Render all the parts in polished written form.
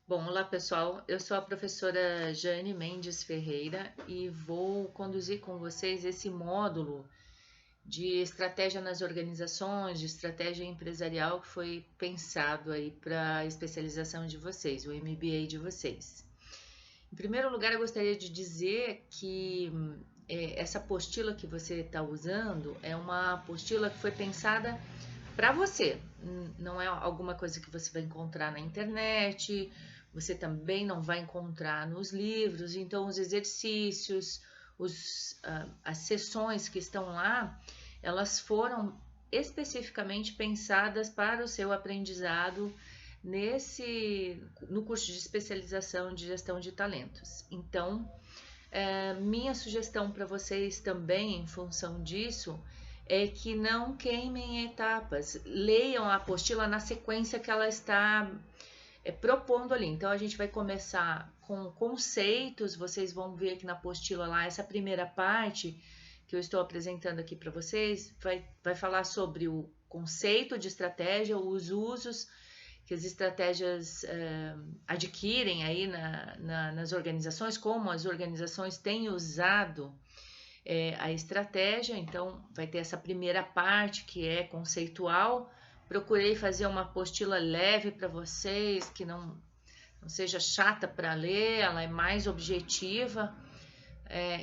Bom, olá pessoal, eu sou a professora Jane Mendes Ferreira e vou conduzir com vocês esse módulo de estratégia nas organizações, de estratégia empresarial que foi pensado aí para a especialização de vocês, o MBA de vocês. Em primeiro lugar, eu gostaria de dizer que essa apostila que você está usando é uma apostila que foi pensada para você. Não é alguma coisa que você vai encontrar na internet, você também não vai encontrar nos livros. Então, os exercícios, as sessões que estão lá, elas foram especificamente pensadas para o seu aprendizado no curso de especialização de gestão de talentos. Então, minha sugestão para vocês também, em função disso, é que não queimem etapas, leiam a apostila na sequência que ela está propondo ali. Então, a gente vai começar com conceitos, vocês vão ver aqui na apostila lá, essa primeira parte que eu estou apresentando aqui para vocês, vai falar sobre o conceito de estratégia, os usos que as estratégias adquirem aí nas organizações, como as organizações têm usado a estratégia. Então, vai ter essa primeira parte que é conceitual. Procurei fazer uma apostila leve para vocês, que não seja chata para ler, ela é mais objetiva.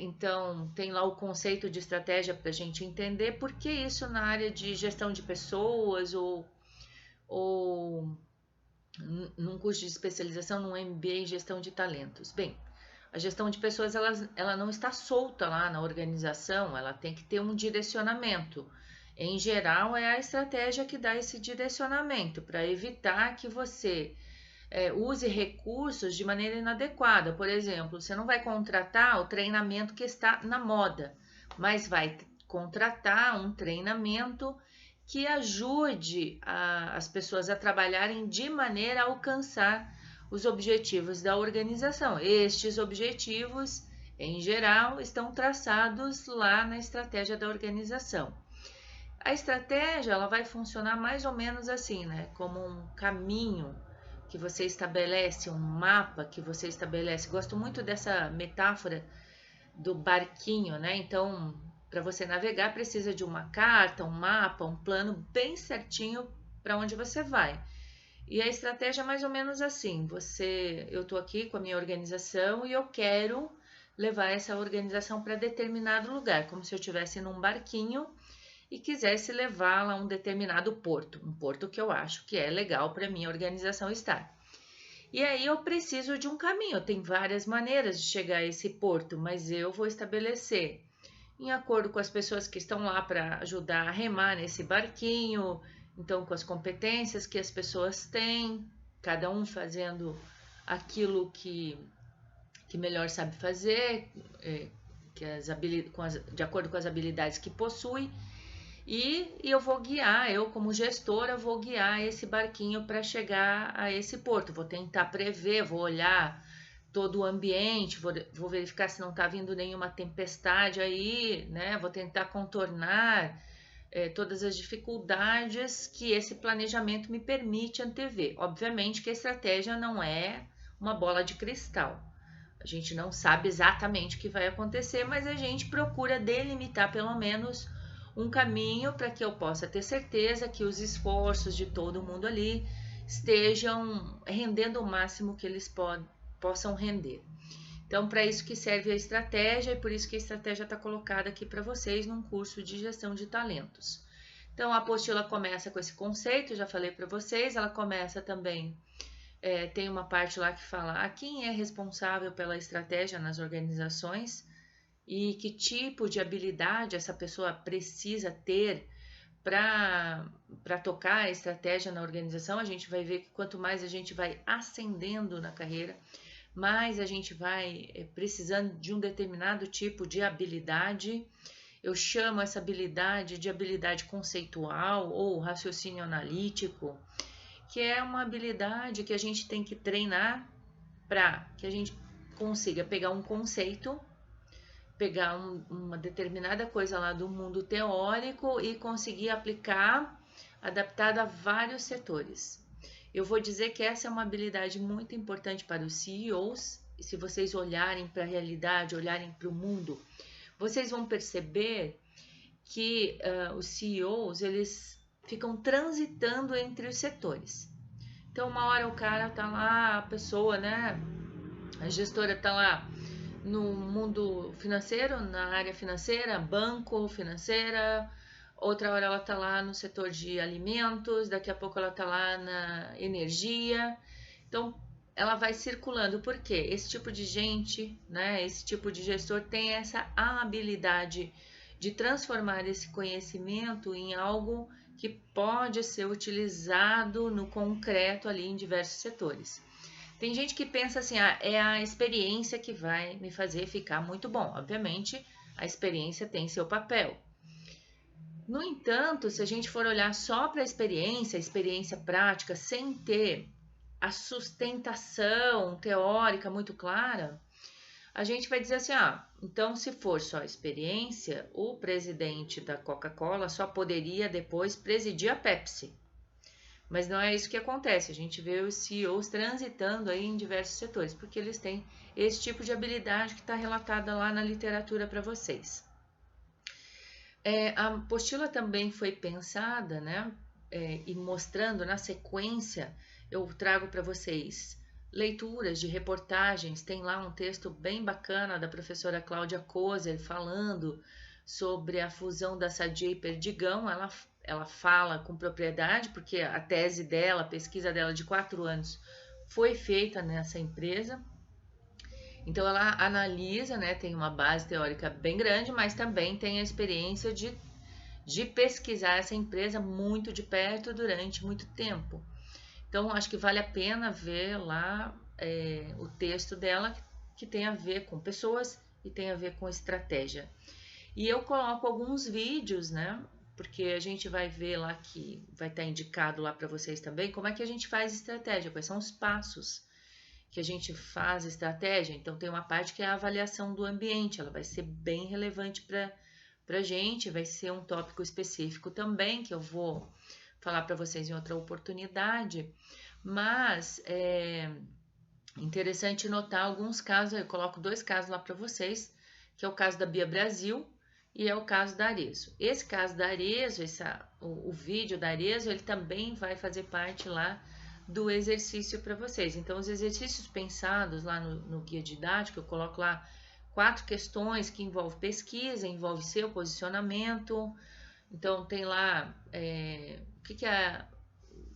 Então, tem lá o conceito de estratégia para a gente entender por que isso na área de gestão de pessoas ou num curso de especialização no MBA em gestão de talentos. Bem, a gestão de pessoas ela não está solta lá na organização, ela tem que ter um direcionamento. Em geral, é a estratégia que dá esse direcionamento para evitar que você use recursos de maneira inadequada. Por exemplo, você não vai contratar o treinamento que está na moda, mas vai contratar um treinamento que ajude as pessoas a trabalharem de maneira a alcançar os objetivos da organização. Estes objetivos, em geral, estão traçados lá na estratégia da organização. A estratégia ela vai funcionar mais ou menos assim, né? Como um caminho que você estabelece, um mapa que você estabelece. Gosto muito dessa metáfora do barquinho, né? Então, para você navegar, precisa de uma carta, um mapa, um plano bem certinho para onde você vai. E a estratégia é mais ou menos assim: eu estou aqui com a minha organização e eu quero levar essa organização para determinado lugar, como se eu estivesse num barquinho e quisesse levá-la a um determinado porto, um porto que eu acho que é legal para minha organização estar. E aí eu preciso de um caminho, tem várias maneiras de chegar a esse porto, mas eu vou estabelecer, em acordo com as pessoas que estão lá para ajudar a remar nesse barquinho, então com as competências que as pessoas têm, cada um fazendo aquilo que melhor sabe fazer, de acordo com as habilidades que possui, e eu vou guiar, eu como gestora vou guiar esse barquinho para chegar a esse porto. Vou tentar prever, vou olhar todo o ambiente, vou verificar se não está vindo nenhuma tempestade aí, né? Vou tentar contornar todas as dificuldades que esse planejamento me permite antever. Obviamente que a estratégia não é uma bola de cristal. A gente não sabe exatamente o que vai acontecer, mas a gente procura delimitar pelo menos um caminho para que eu possa ter certeza que os esforços de todo mundo ali estejam rendendo o máximo que eles possam render. Então, para isso que serve a estratégia e por isso que a estratégia está colocada aqui para vocês num curso de gestão de talentos. Então, a apostila começa com esse conceito, já falei para vocês, ela começa também, tem uma parte lá que fala a quem é responsável pela estratégia nas organizações e que tipo de habilidade essa pessoa precisa ter para tocar a estratégia na organização. A gente vai ver que quanto mais a gente vai ascendendo na carreira, mais a gente vai precisando de um determinado tipo de habilidade. Eu chamo essa habilidade de habilidade conceitual ou raciocínio analítico, que é uma habilidade que a gente tem que treinar para que a gente consiga pegar um conceito, pegar uma determinada coisa lá do mundo teórico e conseguir aplicar adaptado a vários setores. Eu vou dizer que essa é uma habilidade muito importante para os CEOs, e se vocês olharem para a realidade, olharem para o mundo, vocês vão perceber que os CEOs, eles ficam transitando entre os setores. Então, uma hora o cara tá lá, a pessoa, né, a gestora tá lá no mundo financeiro, na área financeira, banco, financeira, outra hora ela tá lá no setor de alimentos, daqui a pouco ela tá lá na energia. Então, ela vai circulando, porque esse tipo de gente, né, esse tipo de gestor tem essa habilidade de transformar esse conhecimento em algo que pode ser utilizado no concreto ali em diversos setores. Tem gente que pensa assim, é a experiência que vai me fazer ficar muito bom. Obviamente, a experiência tem seu papel. No entanto, se a gente for olhar só para a experiência prática, sem ter a sustentação teórica muito clara, a gente vai dizer assim, então se for só experiência, o presidente da Coca-Cola só poderia depois presidir a Pepsi. Mas não é isso que acontece, a gente vê os CEOs transitando aí em diversos setores, porque eles têm esse tipo de habilidade que está relatada lá na literatura para vocês. A apostila também foi pensada, né, e mostrando na sequência, eu trago para vocês leituras de reportagens, tem lá um texto bem bacana da professora Cláudia Kozer falando sobre a fusão da Sadia e Perdigão. Ela fala com propriedade, porque a tese dela, a pesquisa dela de 4 anos foi feita nessa empresa. Então ela analisa, né, tem uma base teórica bem grande, mas também tem a experiência de pesquisar essa empresa muito de perto durante muito tempo. Então, acho que vale a pena ver lá o texto dela, que tem a ver com pessoas e tem a ver com estratégia. E eu coloco alguns vídeos, né? Porque a gente vai ver lá que vai estar indicado lá para vocês também como é que a gente faz estratégia, quais são os passos que a gente faz estratégia. Então, tem uma parte que é a avaliação do ambiente, ela vai ser bem relevante para a gente, vai ser um tópico específico também, que eu vou falar para vocês em outra oportunidade, mas é interessante notar alguns casos, eu coloco 2 casos lá para vocês, que é o caso da Bia Brasil e é o caso da Arezzo. Esse caso da Arezzo, o vídeo da Arezzo, ele também vai fazer parte lá do exercício para vocês. Então, os exercícios pensados lá no guia didático, eu coloco lá 4 questões que envolvem pesquisa, envolve seu posicionamento. Então, tem lá o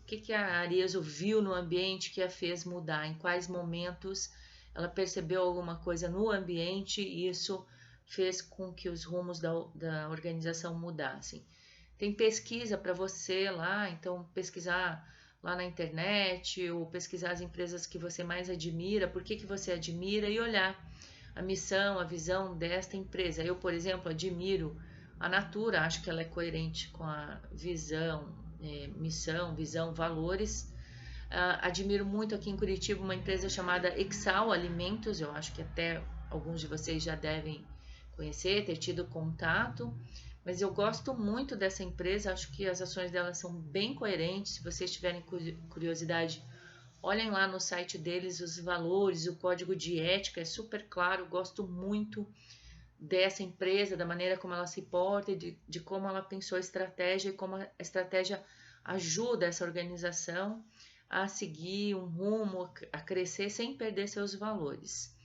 que a Arezzo viu no ambiente que a fez mudar, em quais momentos ela percebeu alguma coisa no ambiente e isso fez com que os rumos da organização mudassem. Tem pesquisa para você lá, então pesquisar lá na internet ou pesquisar as empresas que você mais admira, por que você admira e olhar a missão, a visão desta empresa. Eu, por exemplo, admiro a Natura, acho que ela é coerente com a visão, missão, visão, valores. Admiro muito aqui em Curitiba uma empresa chamada Exal Alimentos, eu acho que até alguns de vocês já devem conhecer, ter tido contato, mas eu gosto muito dessa empresa, acho que as ações dela são bem coerentes. Se vocês tiverem curiosidade, olhem lá no site deles os valores, o código de ética é super claro, gosto muito dessa empresa, da maneira como ela se porta, de como ela pensou a estratégia e como a estratégia ajuda essa organização a seguir um rumo, a crescer sem perder seus valores.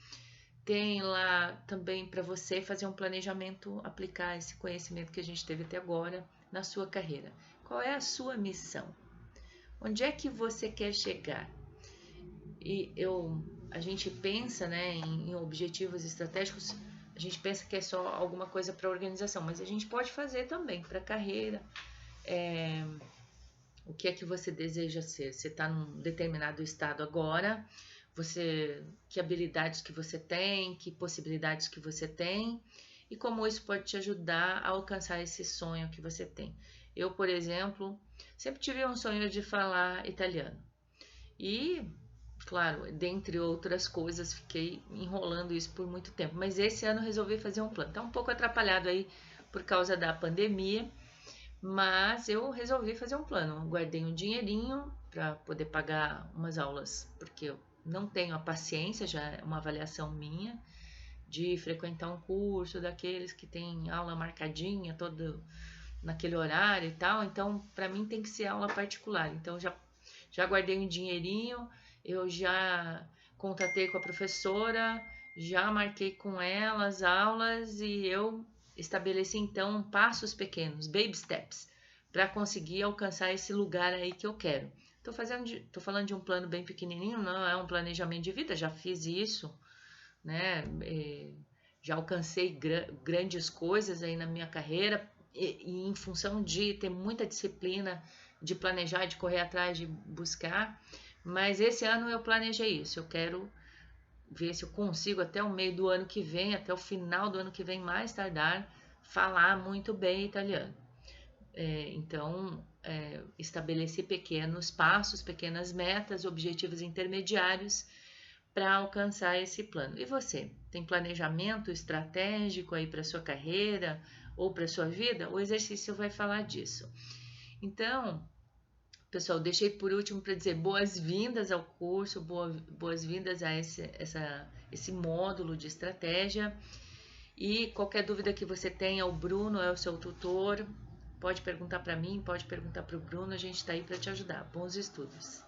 Tem lá também para você fazer um planejamento, aplicar esse conhecimento que a gente teve até agora na sua carreira. Qual é a sua missão? Onde é que você quer chegar? E a gente pensa, né, em objetivos estratégicos, a gente pensa que é só alguma coisa para a organização, mas a gente pode fazer também para a carreira. O que é que você deseja ser? Você está num determinado estado agora, que habilidades que você tem, que possibilidades que você tem e como isso pode te ajudar a alcançar esse sonho que você tem. Eu, por exemplo, sempre tive um sonho de falar italiano e, claro, dentre outras coisas, fiquei enrolando isso por muito tempo, mas esse ano resolvi fazer um plano. Está um pouco atrapalhado aí por causa da pandemia, mas eu resolvi fazer um plano. Guardei um dinheirinho para poder pagar umas aulas, porque eu não tenho a paciência, já é uma avaliação minha, de frequentar um curso daqueles que tem aula marcadinha todo naquele horário e tal. Então, para mim tem que ser aula particular. Então, já guardei um dinheirinho, eu já contatei com a professora, já marquei com ela as aulas e eu estabeleci então passos pequenos, baby steps, para conseguir alcançar esse lugar aí que eu quero. Tô falando de um plano bem pequenininho, não é um planejamento de vida, já fiz isso, né? Já alcancei grandes coisas aí na minha carreira e em função de ter muita disciplina, de planejar, de correr atrás, de buscar. Mas esse ano eu planejei isso. Eu quero ver se eu consigo até o meio do ano que vem, até o final do ano que vem, mais tardar, falar muito bem italiano. Então, estabelecer pequenos passos, pequenas metas, objetivos intermediários para alcançar esse plano. E você, tem planejamento estratégico aí para sua carreira ou para sua vida? O exercício vai falar disso. Então, pessoal, deixei por último para dizer boas-vindas ao curso, boas-vindas a esse módulo de estratégia. E qualquer dúvida que você tenha, o Bruno é o seu tutor. Pode perguntar para mim, pode perguntar para o Bruno, a gente está aí para te ajudar. Bons estudos!